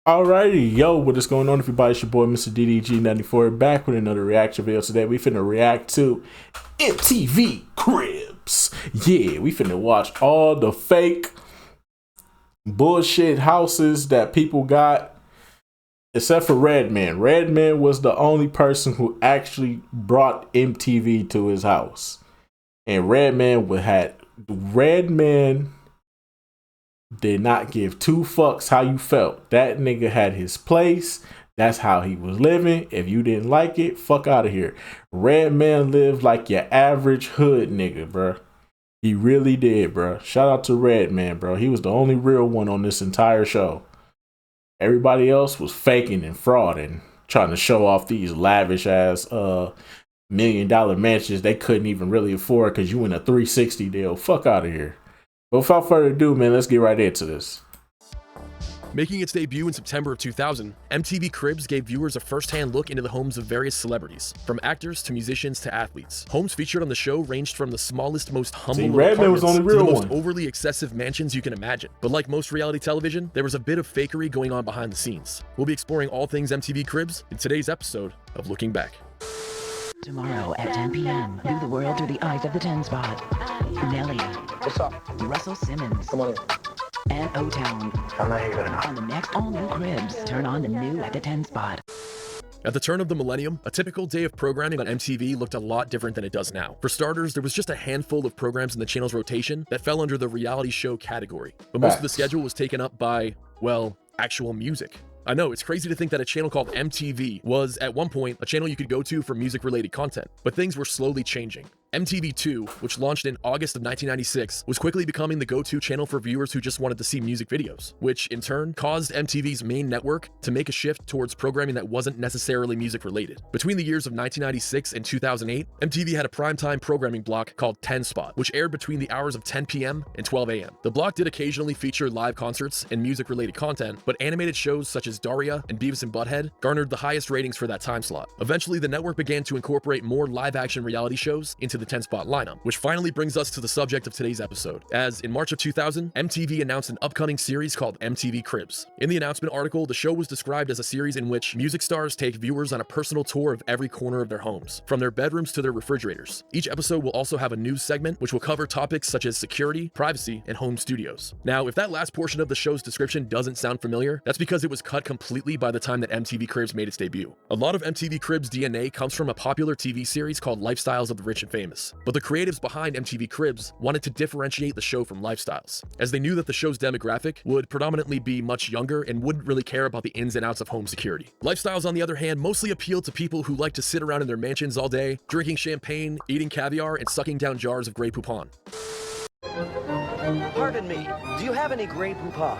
Alrighty, yo, what is going on, everybody? It's your boy, Mr. DDG94, back with another reaction video. Today, we finna react to MTV Cribs. Yeah, we finna watch all the fake bullshit houses that people got, except for Redman. Redman was the only person who actually brought MTV to his house. And Redman did not give two fucks how you felt. That nigga had his place. That's how he was living. If you didn't like it, fuck out of here. Redman lived like your average hood nigga, bro. He really did, bro. Shout out to Redman, bro. He was the only real one on this entire show. Everybody else was faking and frauding, trying to show off these lavish ass $1 million mansions they couldn't even really afford because you in a 360 deal. Fuck out of here. But without further ado, man, let's get right into this. Making its debut in September of 2000, MTV Cribs gave viewers a first-hand look into the homes of various celebrities, from actors to musicians to athletes. Homes featured on the show ranged from the smallest, most humble apartments to the most overly excessive mansions you can imagine. But like most reality television, there was a bit of fakery going on behind the scenes. We'll be exploring all things MTV Cribs in today's episode of Looking Back. Tomorrow at 10 p.m., view the world through the eyes of the 10 Spot. Nelly. What's up? Russell Simmons. Come on in. And O-Town. I'm not here enough. On the next all-new Cribs, turn on the new at the 10 Spot. At the turn of the millennium, a typical day of programming on MTV looked a lot different than it does now. For starters, there was just a handful of programs in the channel's rotation that fell under the reality show category. But most of the schedule was taken up by, well, actual music. I know, it's crazy to think that a channel called MTV was, at one point, a channel you could go to for music-related content. But things were slowly changing. MTV2, which launched in August of 1996, was quickly becoming the go-to channel for viewers who just wanted to see music videos, which in turn caused MTV's main network to make a shift towards programming that wasn't necessarily music-related. Between the years of 1996 and 2008, MTV had a primetime programming block called 10 Spot, which aired between the hours of 10 p.m. and 12 a.m. The block did occasionally feature live concerts and music-related content, but animated shows such as Daria and Beavis and Butthead garnered the highest ratings for that time slot. Eventually, the network began to incorporate more live-action reality shows into the 10 Spot lineup, which finally brings us to the subject of today's episode, as in March of 2000, MTV announced an upcoming series called MTV Cribs. In the announcement article, the show was described as a series in which music stars take viewers on a personal tour of every corner of their homes, from their bedrooms to their refrigerators. Each episode will also have a news segment, which will cover topics such as security, privacy, and home studios. Now, if that last portion of the show's description doesn't sound familiar, that's because it was cut completely by the time that MTV Cribs made its debut. A lot of MTV Cribs' DNA comes from a popular TV series called Lifestyles of the Rich and Famous. But the creatives behind MTV Cribs wanted to differentiate the show from Lifestyles, as they knew that the show's demographic would predominantly be much younger and wouldn't really care about the ins and outs of home security. Lifestyles, on the other hand, mostly appealed to people who like to sit around in their mansions all day, drinking champagne, eating caviar, and sucking down jars of Grey Poupon. Pardon me, do you have any Grey Poupon?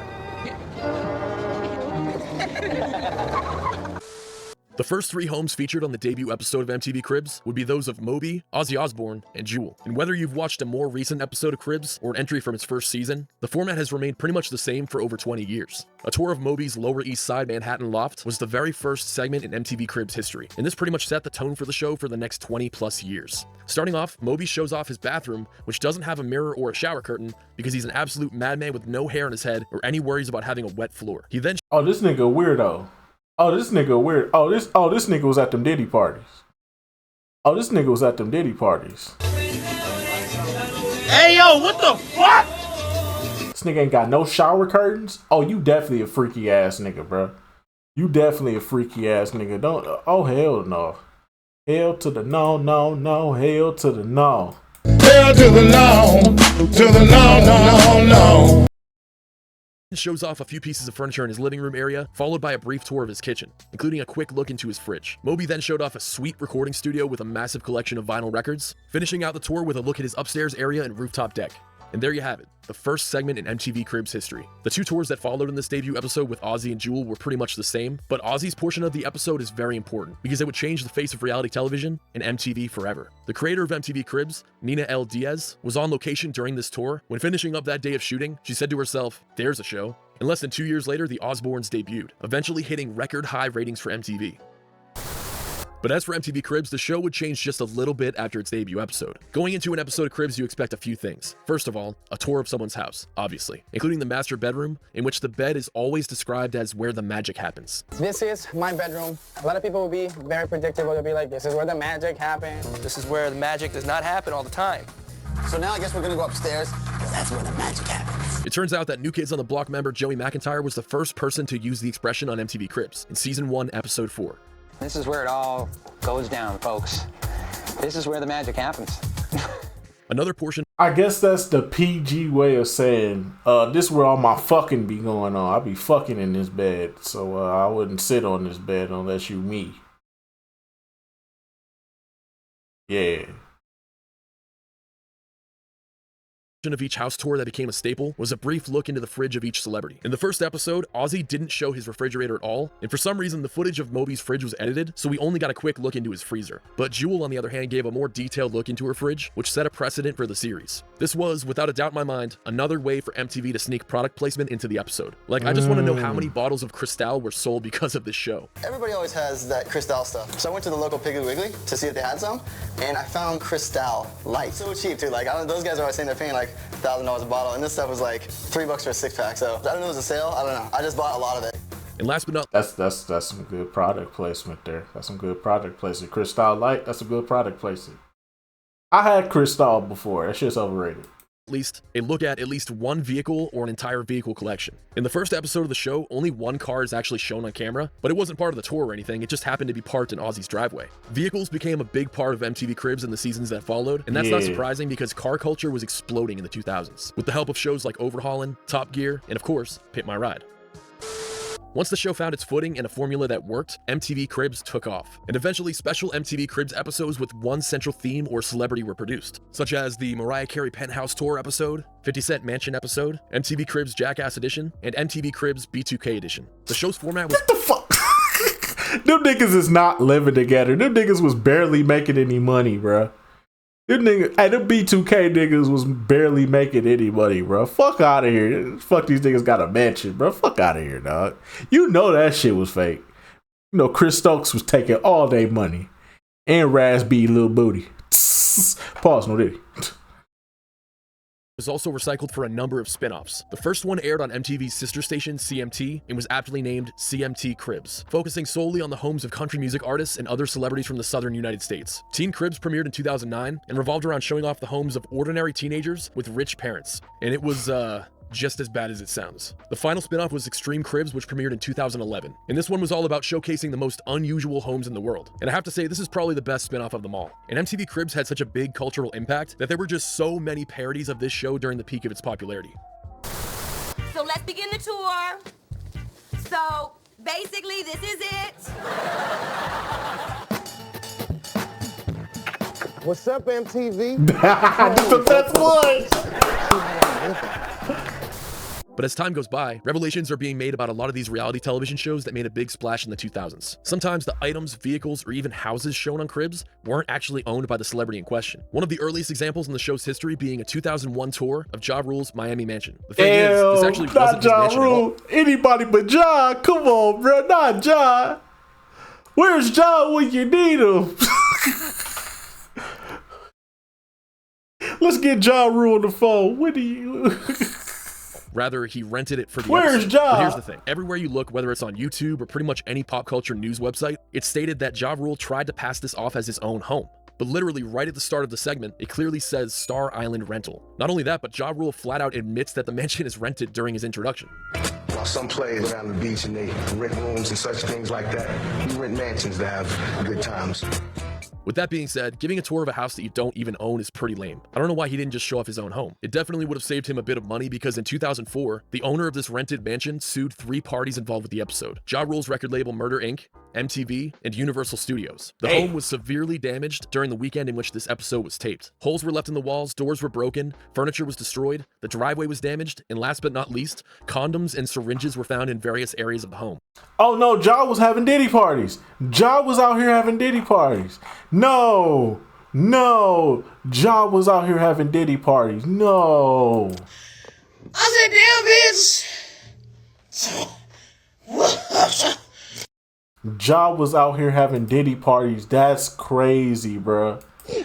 The first three homes featured on the debut episode of MTV Cribs would be those of Moby, Ozzy Osbourne, and Jewel. And whether you've watched a more recent episode of Cribs or an entry from its first season, the format has remained pretty much the same for over 20 years. A tour of Moby's Lower East Side Manhattan loft was the very first segment in MTV Cribs history, and this pretty much set the tone for the show for the next 20 plus years. Starting off, Moby shows off his bathroom, which doesn't have a mirror or a shower curtain because he's an absolute madman with no hair on his head or any worries about having a wet floor. He then This nigga weirdo. This nigga weird. This nigga was at them Diddy parties. This nigga was at them Diddy parties. Hey yo, what the fuck? This nigga ain't got no shower curtains. You definitely a freaky ass nigga, bro. You definitely a freaky ass nigga. Don't. Hell no. Hell to the no, no, no. Hell to the no. Hell to the no, to the no, no, no, no. shows off a few pieces of furniture in his living room area, followed by a brief tour of his kitchen, including a quick look into his fridge. Moby then showed off a sweet recording studio with a massive collection of vinyl records, finishing out the tour with a look at his upstairs area and rooftop deck. And there you have it, the first segment in MTV Cribs history. The two tours that followed in this debut episode with Ozzy and Jewel were pretty much the same, but Ozzy's portion of the episode is very important because it would change the face of reality television and MTV forever. The creator of MTV Cribs, Nina L. Diaz, was on location during this tour. When finishing up that day of shooting, she said to herself, "There's a show." And less than 2 years later, the Osbournes debuted, eventually hitting record high ratings for MTV. But as for MTV Cribs, the show would change just a little bit after its debut episode. Going into an episode of Cribs, you expect a few things. First of all, a tour of someone's house, obviously, including the master bedroom, in which the bed is always described as where the magic happens. This is my bedroom. A lot of people will be very predictable. They'll be like, this is where the magic happens. This is where the magic does not happen all the time. So now I guess we're gonna go upstairs, because that's where the magic happens. It turns out that New Kids on the Block member Joey McIntyre was the first person to use the expression on MTV Cribs in season 1, episode 4. This is where it all goes down, folks. This is where the magic happens. Another portion. I guess that's the PG way of saying, this is where all my fucking be going on. I be fucking in this bed, so I wouldn't sit on this bed unless you me. Yeah. Of each house tour that became a staple was a brief look into the fridge of each celebrity. In the first episode, Ozzy didn't show his refrigerator at all, and for some reason the footage of Moby's fridge was edited, so we only got a quick look into his freezer. But Jewel, on the other hand, gave a more detailed look into her fridge, which set a precedent for the series. This was, without a doubt in my mind, another way for MTV to sneak product placement into the episode. Like, I just want to know how many bottles of Cristal were sold because of this show. Everybody always has that Cristal stuff. So I went to the local Piggly Wiggly to see if they had some, and I found Cristal Light. So cheap too, like those guys are always saying they're paying like $1,000 a bottle, and this stuff was like $3 for a 6-pack. So I don't know if it was a sale. I don't know. I just bought a lot of it. And last but not, that's some good product placement there. That's some good product placement. Cristal Light, that's a good product placement. I had Cristal before. That shit's overrated. least a look at least one vehicle or an entire vehicle collection. In the first episode of the show, only one car is actually shown on camera, but it wasn't part of the tour or anything, it just happened to be parked in Ozzy's driveway. Vehicles became a big part of MTV Cribs in the seasons that followed, and that's not surprising because car culture was exploding in the 2000s, with the help of shows like Overhaulin', Top Gear, and of course, Pit My Ride. Once the show found its footing and a formula that worked, MTV Cribs took off, and eventually special MTV Cribs episodes with one central theme or celebrity were produced, such as the Mariah Carey Penthouse Tour episode, 50 Cent Mansion episode, MTV Cribs Jackass Edition, and MTV Cribs B2K Edition. The show's format was— What the fuck? Them niggas is not living together. Them niggas was barely making any money, bruh. Them niggas, hey, them B2K niggas was barely making any money, bro. Fuck out of here. Fuck, these niggas got a mansion, bro. Fuck out of here, dog. You know that shit was fake. You know Chris Stokes was taking all day money. And Raz B Lil Booty. Pause, no diddy. Was also recycled for a number of spin-offs. The first one aired on MTV's sister station, CMT, and was aptly named CMT Cribs, focusing solely on the homes of country music artists and other celebrities from the southern United States. Teen Cribs premiered in 2009 and revolved around showing off the homes of ordinary teenagers with rich parents. And it was, just as bad as it sounds. The final spin-off was Extreme Cribs, which premiered in 2011. And this one was all about showcasing the most unusual homes in the world. And I have to say, this is probably the best spin-off of them all. And MTV Cribs had such a big cultural impact that there were just so many parodies of this show during the peak of its popularity. So let's begin the tour. So basically, this is it. What's up, MTV? The best voice. But as time goes by, revelations are being made about a lot of these reality television shows that made a big splash in the 2000s. Sometimes the items, vehicles, or even houses shown on Cribs weren't actually owned by the celebrity in question. One of the earliest examples in the show's history being a 2001 tour of Ja Rule's Miami mansion. The thing is, this actually wasn't his mansion at all. Anybody but Ja. Come on, bro. Not Ja. Where's Ja when you need him? Let's get Ja Rule on the phone. What do you... Rather, he rented it for the Where's episode. Ja? But here's the thing. Everywhere you look, whether it's on YouTube or pretty much any pop culture news website, it's stated that Ja Rule tried to pass this off as his own home. But literally right at the start of the segment, it clearly says Star Island Rental. Not only that, but Ja Rule flat out admits that the mansion is rented during his introduction. While some players around the beach and they rent rooms and such things like that, we rent mansions to have good times. With that being said, giving a tour of a house that you don't even own is pretty lame. I don't know why he didn't just show off his own home. It definitely would have saved him a bit of money because in 2004, the owner of this rented mansion sued 3 parties involved with the episode: Ja Rule's record label Murder Inc., MTV, and Universal Studios. The home was severely damaged during the weekend in which this episode was taped. Holes were left in the walls, doors were broken, furniture was destroyed, the driveway was damaged, and last but not least, condoms and syringes were found in various areas of the home. Oh no, Ja was having Diddy parties. Ja was out here having Diddy parties. No, Ja was out here having Diddy parties. No. I said, damn, bitch. Ja was out here having Diddy parties. That's crazy, bro.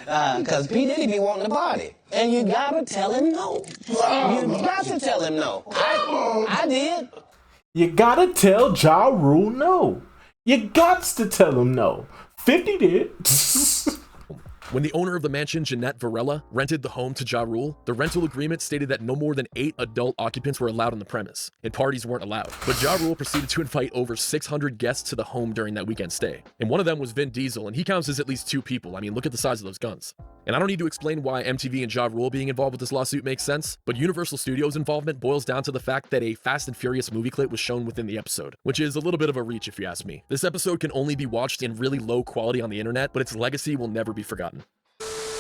Cause P. Diddy be wanting to party. And you gotta tell him no. You got to tell him no. I did. You gotta tell Ja Rule no. You gots to tell him no. 50 did. When the owner of the mansion, Jeanette Varela, rented the home to Ja Rule, the rental agreement stated that no more than 8 adult occupants were allowed on the premise, and parties weren't allowed. But Ja Rule proceeded to invite over 600 guests to the home during that weekend stay. And one of them was Vin Diesel, and he counts as at least 2 people. I mean, look at the size of those guns. And I don't need to explain why MTV and Ja Rule being involved with this lawsuit makes sense, but Universal Studios' involvement boils down to the fact that a Fast and Furious movie clip was shown within the episode, which is a little bit of a reach if you ask me. This episode can only be watched in really low quality on the internet, but its legacy will never be forgotten.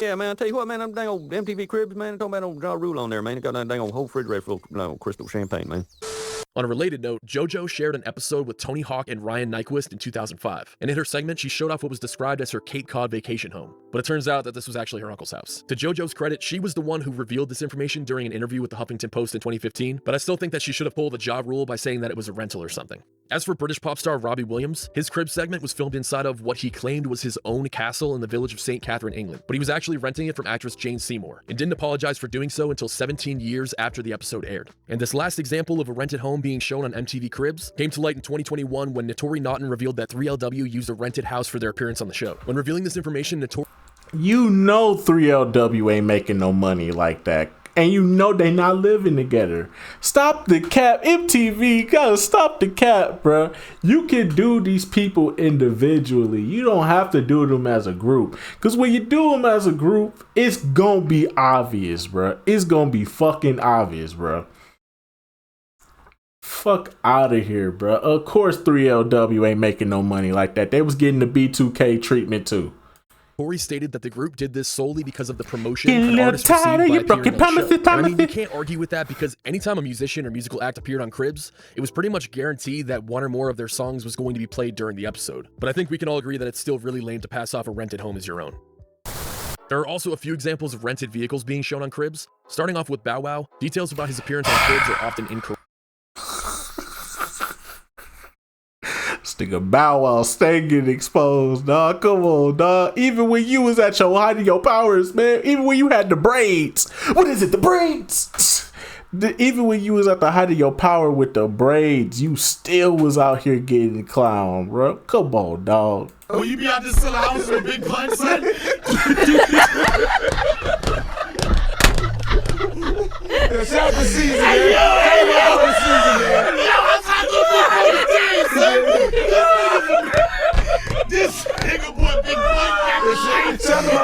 Yeah, man, I tell you what, man, I'm dang old MTV Cribs, man, talking about old Ja Rule on there, man. It got that dang old whole refrigerator full of crystal champagne, man. On a related note, JoJo shared an episode with Tony Hawk and Ryan Nyquist in 2005. And in her segment, she showed off what was described as her Cape Cod vacation home. But it turns out that this was actually her uncle's house. To JoJo's credit, she was the one who revealed this information during an interview with the Huffington Post in 2015, but I still think that she should have pulled the Ja Rule by saying that it was a rental or something. As for British pop star Robbie Williams, his crib segment was filmed inside of what he claimed was his own castle in the village of St. Catherine, England, but he was actually renting it from actress Jane Seymour, and didn't apologize for doing so until 17 years after the episode aired. And this last example of a rented home being shown on MTV Cribs came to light in 2021 when Naturi Naughton revealed that 3LW used a rented house for their appearance on the show. When revealing this information, Naturi... You know 3LW ain't making no money like that. And you know they not living together. Stop the cap. MTV gotta stop the cap, bruh. You can do these people individually. You don't have to do them as a group. Because when you do them as a group, it's gonna be obvious, bruh. It's gonna be fucking obvious, bruh. Fuck out of here, bruh. Of course 3LW ain't making no money like that. They was getting the B2K treatment too. Corey stated that the group did this solely because of the promotion an artist received by appearing on the show. I mean, you can't argue with that because anytime a musician or musical act appeared on Cribs, it was pretty much guaranteed that one or more of their songs was going to be played during the episode. But I think we can all agree that it's still really lame to pass off a rented home as your own. There are also a few examples of rented vehicles being shown on Cribs. Starting off with Bow Wow, details about his appearance on Cribs are often incorrect. This nigga Bow Wow stay getting exposed, dog. Come on, dog. Even when you was at your height of your powers, man. Even when you had the braids. What is it? The braids. Even when you was at the height of your power with the braids, you still was out here getting clown, bro. Come on, dog. Will you be out there selling houses with big butts, son? It's out the season, man. It's out the season, man. This nigga boy big butt. Selling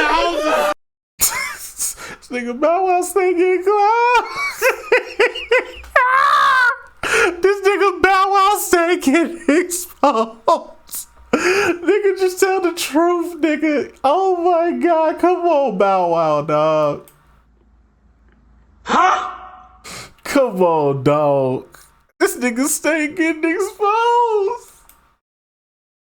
houses. This nigga Bow Wow stay getting clown. This nigga Bow Wow stay getting exposed. Nigga, just tell the truth, nigga. Oh my God, come on, Bow Wow, dog. Huh? Come on, dog. This nigga stay getting exposed.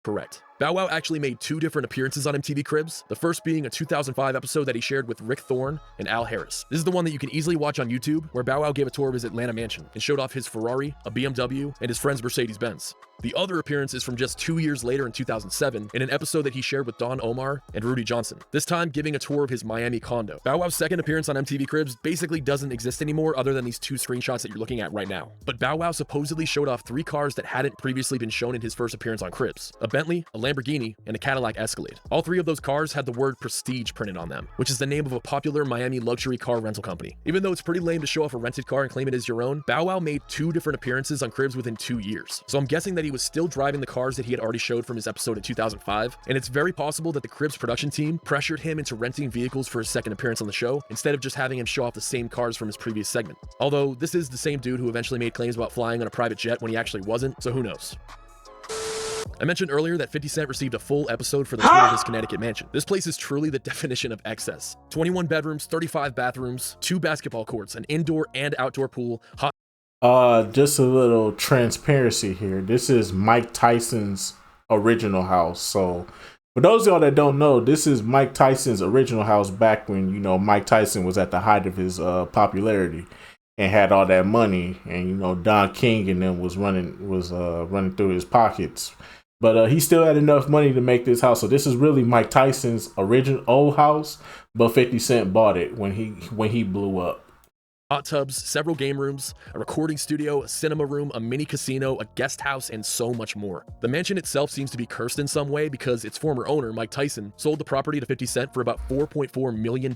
Correct. Bow Wow actually made 2 different appearances on MTV Cribs, the first being a 2005 episode that he shared with Rick Thorne and Al Harris. This is the one that you can easily watch on YouTube, where Bow Wow gave a tour of his Atlanta mansion and showed off his Ferrari, a BMW, and his friend's Mercedes-Benz. The other appearance is from just 2 years later in 2007 in an episode that he shared with Don Omar and Rudy Johnson, this time giving a tour of his Miami condo. Bow Wow's second appearance on MTV Cribs basically doesn't exist anymore other than these 2 screenshots that you're looking at right now. But Bow Wow supposedly showed off 3 cars that hadn't previously been shown in his first appearance on Cribs: a Bentley, a Lamborghini, and a Cadillac Escalade. All 3 of those cars had the word Prestige printed on them, which is the name of a popular Miami luxury car rental company. Even though it's pretty lame to show off a rented car and claim it as your own, Bow Wow made 2 different appearances on Cribs within 2 years. So I'm guessing that he was still driving the cars that he had already showed from his episode in 2005, and it's very possible that the Cribs production team pressured him into renting vehicles for his second appearance on the show, instead of just having him show off the same cars from his previous segment. Although, this is the same dude who eventually made claims about flying on a private jet when he actually wasn't, so who knows. I mentioned earlier that 50 Cent received a full episode for the tour of his Connecticut mansion. This place is truly the definition of excess. 21 bedrooms, 35 bathrooms, 2 basketball courts, an indoor and outdoor pool, just a little transparency here. This is Mike Tyson's original house. So for those of y'all that don't know, this is Mike Tyson's original house back when, you know, Mike Tyson was at the height of his popularity. and had all that money, and you know Don King and them was running through his pockets, but he still had enough money to make this house. So this is really Mike Tyson's original old house, but 50 Cent bought it when he blew up. Hot tubs, several game rooms, a recording studio, a cinema room, a mini casino, a guest house, and so much more. The mansion itself seems to be cursed in some way because its former owner, Mike Tyson, sold the property to 50 Cent for about $4.4 million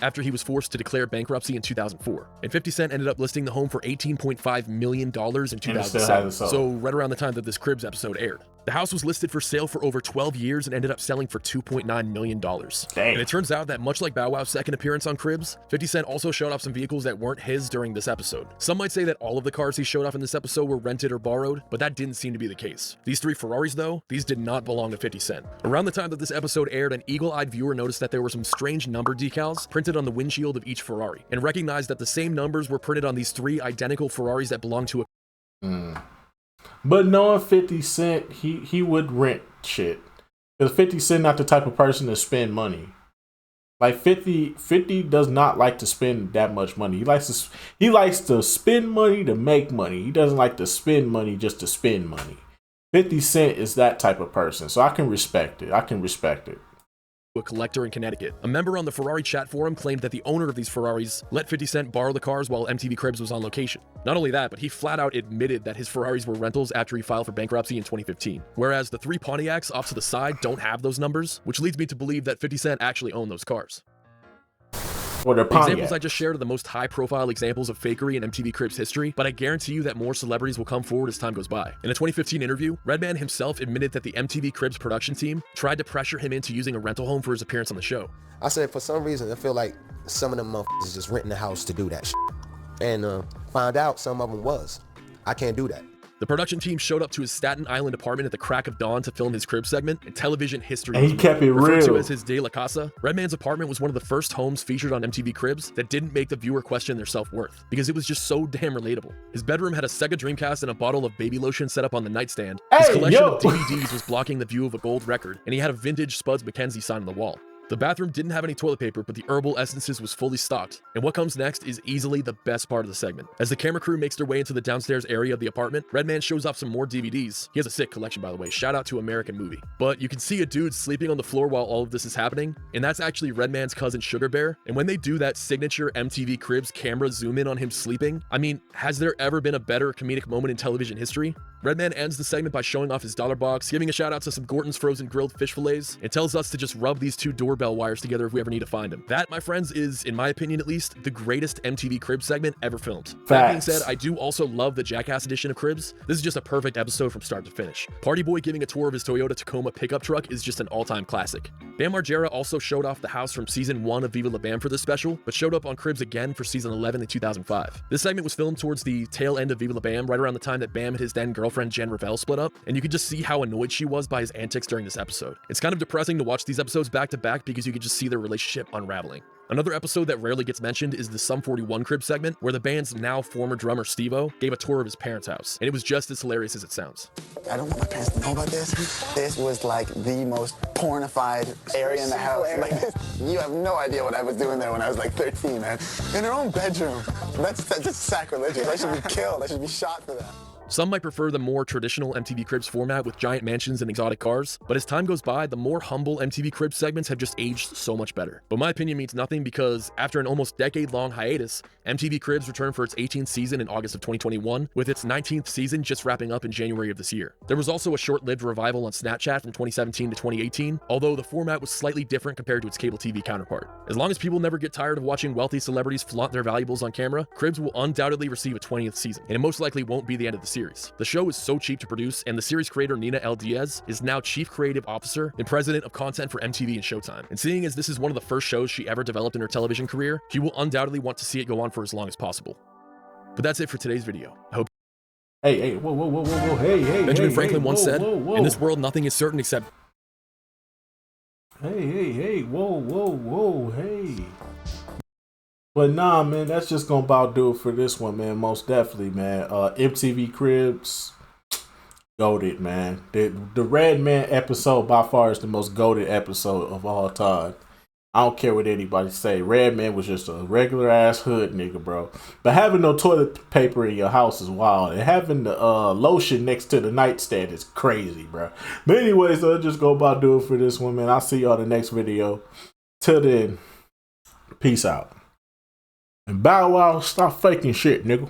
after he was forced to declare bankruptcy in 2004. And 50 Cent ended up listing the home for $18.5 million in 2007, so right around the time that this Cribs episode aired. The house was listed for sale for over 12 years and ended up selling for $2.9 million. Dang. And it turns out that much like Bow Wow's second appearance on Cribs, 50 Cent also showed off some vehicles that weren't his during this episode. Some might say that all of the cars he showed off in this episode were rented or borrowed, but that didn't seem to be the case. These 3 Ferraris though, these did not belong to 50 Cent. Around the time that this episode aired, an eagle-eyed viewer noticed that there were some strange number decals printed on the windshield of each Ferrari, and recognized that the same numbers were printed on these 3 identical Ferraris that belonged to a But knowing 50 Cent, he would rent shit. Because 50 Cent not the type of person to spend money. Like 50 does not like to spend that much money. He likes to spend money to make money. He doesn't like to spend money just to spend money. 50 Cent is that type of person. So I can respect it. A collector in Connecticut. A member on the Ferrari chat forum claimed that the owner of these Ferraris let 50 Cent borrow the cars while MTV Cribs was on location. Not only that, but he flat out admitted that his Ferraris were rentals after he filed for bankruptcy in 2015. Whereas the 3 Pontiacs off to the side don't have those numbers, which leads me to believe that 50 Cent actually owned those cars. The examples I just shared are the most high-profile examples of fakery in MTV Cribs history, but I guarantee you that more celebrities will come forward as time goes by. In a 2015 interview, Redman himself admitted that the MTV Cribs production team tried to pressure him into using a rental home for his appearance on the show. I said, for some reason, I feel like some of them motherfuckers just renting the house to do that shit. And found out some of them was. I can't do that. The production team showed up to his Staten Island apartment at the crack of dawn to film his Cribs segment, and television history. And he kept it real. Referred to as his De La Casa, Redman's apartment was one of the first homes featured on MTV Cribs that didn't make the viewer question their self-worth, because it was just so damn relatable. His bedroom had a Sega Dreamcast and a bottle of baby lotion set up on the nightstand. His collection of DVDs was blocking the view of a gold record, and he had a vintage Spuds MacKenzie sign on the wall. The bathroom didn't have any toilet paper, but the herbal essences was fully stocked. And what comes next is easily the best part of the segment. As the camera crew makes their way into the downstairs area of the apartment, Redman shows off some more DVDs. He has a sick collection, by the way. Shout out to American Movie. But you can see a dude sleeping on the floor while all of this is happening, and that's actually Redman's cousin Sugar Bear. And when they do that signature MTV Cribs camera zoom in on him sleeping, I mean, has there ever been a better comedic moment in television history? Redman ends the segment by showing off his dollar box, giving a shout out to some Gorton's frozen grilled fish fillets, and tells us to just rub these 2 doorbell wires together if we ever need to find him. That, my friends, is, in my opinion at least, the greatest MTV Cribs segment ever filmed. Facts. That being said, I do also love the Jackass edition of Cribs. This is just a perfect episode from start to finish. Party Boy giving a tour of his Toyota Tacoma pickup truck is just an all-time classic. Bam Margera also showed off the house from season 1 of Viva La Bam for this special, but showed up on Cribs again for season 11 in 2005. This segment was filmed towards the tail end of Viva La Bam, right around the time that Bam and his then girlfriend Jen Revelle split up, and you could just see how annoyed she was by his antics during this episode. It's kind of depressing to watch these episodes back to back because you could just see their relationship unraveling. Another episode that rarely gets mentioned is the Sum 41 Cribs segment, where the band's now former drummer Steve-O gave a tour of his parents' house, and it was just as hilarious as it sounds. I don't want my parents to know about this. This was like the most pornified area in the house. Like you have no idea what I was doing there when I was like 13, man. In her own bedroom. That's just sacrilegious. I should be killed. I should be shot for that. Some might prefer the more traditional MTV Cribs format with giant mansions and exotic cars, but as time goes by, the more humble MTV Cribs segments have just aged so much better. But my opinion means nothing because after an almost decade-long hiatus, MTV Cribs returned for its 18th season in August of 2021, with its 19th season just wrapping up in January of this year. There was also a short-lived revival on Snapchat from 2017 to 2018, although the format was slightly different compared to its cable TV counterpart. As long as people never get tired of watching wealthy celebrities flaunt their valuables on camera, Cribs will undoubtedly receive a 20th season, and it most likely won't be the end of the series. The show is so cheap to produce, and the series creator Nina L. Diaz is now Chief Creative Officer and President of Content for MTV and Showtime. And seeing as this is one of the first shows she ever developed in her television career, she will undoubtedly want to see it go on for as long as possible. But that's it for today's video. I hope. Hey, whoa, hey, Benjamin Franklin once said, "In this world, nothing is certain except." Hey, whoa, hey. But nah, man, that's just gonna about do it for this one, man. Most definitely, man. MTV Cribs, goated, man. The Red Man episode by far is the most goated episode of all time. I don't care what anybody say. Redman was just a regular ass hood nigga, bro. But having no toilet paper in your house is wild. And having the lotion next to the nightstand is crazy, bro. But anyways, I'll just go about doing it for this one, man. I'll see y'all in the next video. Till then, peace out. And Bow Wow, stop faking shit, nigga.